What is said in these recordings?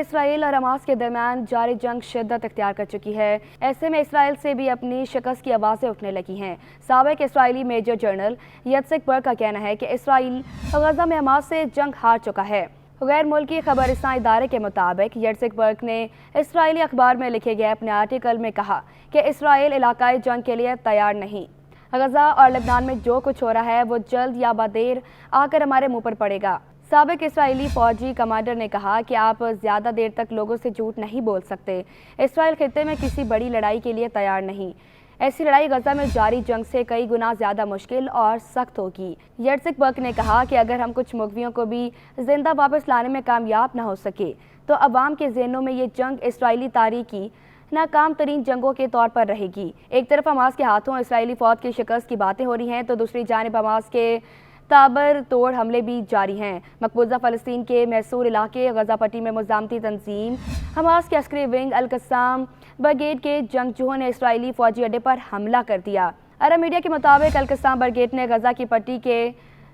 اسرائیل اور حماس کے درمیان جاری جنگ شدت اختیار کر چکی ہے۔ ایسے میں اسرائیل سے بھی اپنی شکست کی آوازیں اٹھنے لگی ہیں۔ سابق اسرائیلی میجر جنرل یتسک برگ کا کہنا ہے کہ اسرائیل غزہ میں حماس سے جنگ ہار چکا ہے۔ غیر ملکی خبر رساں ادارے کے مطابق یتسک برگ نے اسرائیلی اخبار میں لکھے گئے اپنے آرٹیکل میں کہا کہ اسرائیل علاقائی جنگ کے لیے تیار نہیں۔ غزہ اور لبنان میں جو کچھ ہو رہا ہے وہ جلد یا بدیر آ کر ہمارے منہ پر پڑے گا۔ سابق اسرائیلی فوجی کمانڈر نے کہا کہ آپ زیادہ دیر تک لوگوں سے جھوٹ نہیں بول سکتے۔ اسرائیل خطے میں کسی بڑی لڑائی کے لیے تیار نہیں۔ ایسی لڑائی غزہ میں جاری جنگ سے کئی گنا زیادہ مشکل اور سخت ہوگی۔ یتسک برگ نے کہا کہ اگر ہم کچھ مغویوں کو بھی زندہ واپس لانے میں کامیاب نہ ہو سکے تو عوام کے ذہنوں میں یہ جنگ اسرائیلی تاریخ کی ناکام ترین جنگوں کے طور پر رہے گی۔ ایک طرف حماس کے ہاتھوں اسرائیلی فوج کی شکست کی باتیں ہو رہی ہیں تو دوسری جانب حماس کے تابر توڑ حملے بھی جاری ہیں۔ مقبوضہ فلسطین کے محصور علاقے غزہ پٹی میں مزاحمتی تنظیم حماس کے عسکری ونگ القسام بریگیڈ کے جنگجوؤں نے اسرائیلی فوجی اڈے پر حملہ کر دیا۔ عرب میڈیا کے مطابق القسام بریگیڈ نے غزہ کی پٹی کے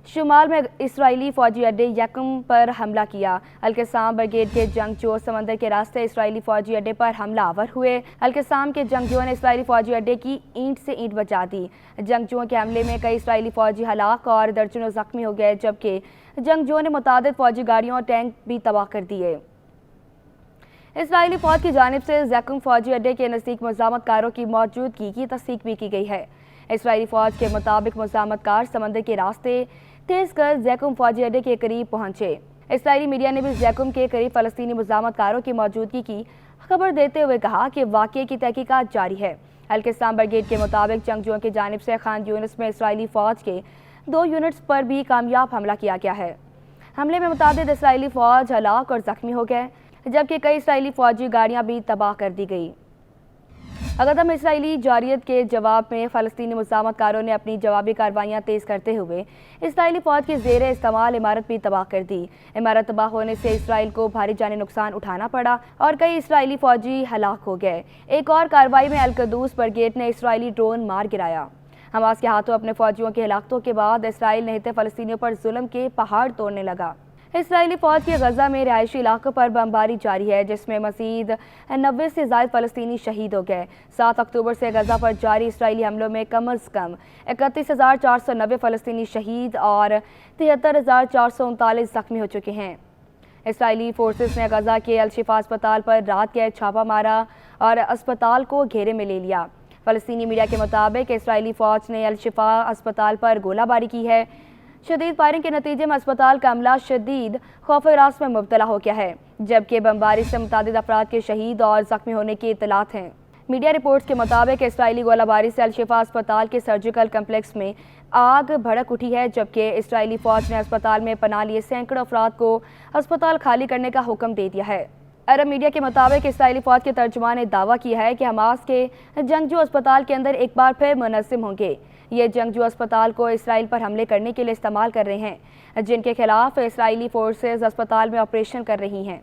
شمال میں اسرائیلی فوجی اڈے یکم پر حملہ کیا۔ القسام بریگیڈ کے جنگجو سمندر کے راستے اسرائیلی فوجی اڈے پر حملہ آور ہوئے۔ القسام کے جنگجوؤں نے اسرائیلی فوجی اڈے کی اینٹ سے اینٹ بجا دی۔ جنگجوؤں کے حملے میں کئی اسرائیلی فوجی ہلاک اور درجنوں زخمی ہو گئے، جبکہ جنگجوؤں نے متعدد فوجی گاڑیوں اور ٹینک بھی تباہ کر دیے۔ اسرائیلی فوج کی جانب سے یکم فوجی اڈے کے نزدیک مزاحمت کاروں کی موجودگی کی تصدیق بھی کی گئی ہے۔ اسرائیلی فوج کے مطابق مزاحمت کار سمندر کے راستے تیز کر یکم فوجی اڈے کے قریب پہنچے۔ اسرائیلی میڈیا نے بھی یکم کے قریب فلسطینی مزاحمت کاروں کی موجودگی کی خبر دیتے ہوئے کہا کہ واقعے کی تحقیقات جاری ہے۔ القسام بریگیڈ کے مطابق جنگجوؤں کی جانب سے خان یونس میں اسرائیلی فوج کے 2 یونٹس پر بھی کامیاب حملہ کیا گیا ہے۔ حملے میں متعدد اسرائیلی فوج ہلاک اور زخمی ہو گئے، جبکہ کئی اسرائیلی فوجی گاڑیاں بھی تباہ کر دی گئی۔ غزہ میں اسرائیلی جارحیت کے جواب میں فلسطینی مزاحمت کاروں نے اپنی جوابی کارروائیاں تیز کرتے ہوئے اسرائیلی فوج کی زیر استعمال عمارت بھی تباہ کر دی۔ عمارت تباہ ہونے سے اسرائیل کو بھاری جانی نقصان اٹھانا پڑا اور کئی اسرائیلی فوجی ہلاک ہو گئے۔ ایک اور کارروائی میں القدس بریگیڈ نے اسرائیلی ڈرون مار گرایا۔ حماس کے ہاتھوں اپنے فوجیوں کی ہلاکتوں کے بعد اسرائیل نہتے فلسطینیوں پر ظلم کے پہاڑ توڑنے لگا۔ اسرائیلی فوج کی غزہ میں رہائشی علاقوں پر بمباری جاری ہے، جس میں مزید 90 سے زائد فلسطینی شہید ہو گئے۔ 7 اکتوبر سے غزہ پر جاری اسرائیلی حملوں میں کم از کم 31,490 فلسطینی شہید اور 73,439 زخمی ہو چکے ہیں۔ اسرائیلی فورسز نے غزہ کے الشفا اسپتال پر رات گئے چھاپہ مارا اور اسپتال کو گھیرے میں لے لیا۔ فلسطینی میڈیا کے مطابق اسرائیلی فوج نے الشفا اسپتال پر گولہ باری کی ہے۔ شدید فائرنگ کے نتیجے میں اسپتال کا عملہ شدید خوف و ہراس میں مبتلا ہو گیا ہے، جبکہ بمباری سے متعدد افراد کے شہید اور زخمی ہونے کی اطلاعات ہیں۔ میڈیا رپورٹس کے مطابق اسرائیلی گولہ باری سے الشفا اسپتال کے سرجیکل کمپلیکس میں آگ بھڑک اٹھی ہے، جبکہ اسرائیلی فوج نے اسپتال میں پناہ لیے سینکڑوں افراد کو اسپتال خالی کرنے کا حکم دے دیا ہے۔ عرب میڈیا کے مطابق اسرائیلی فوج کے ترجمان نے دعویٰ کیا ہے کہ حماس کے جنگجو اسپتال کے اندر ایک بار پھر منظم ہوں گے۔ یہ جنگجو اسپتال کو اسرائیل پر حملے کرنے کے لیے استعمال کر رہے ہیں، جن کے خلاف اسرائیلی فورسز اسپتال میں آپریشن کر رہی ہیں۔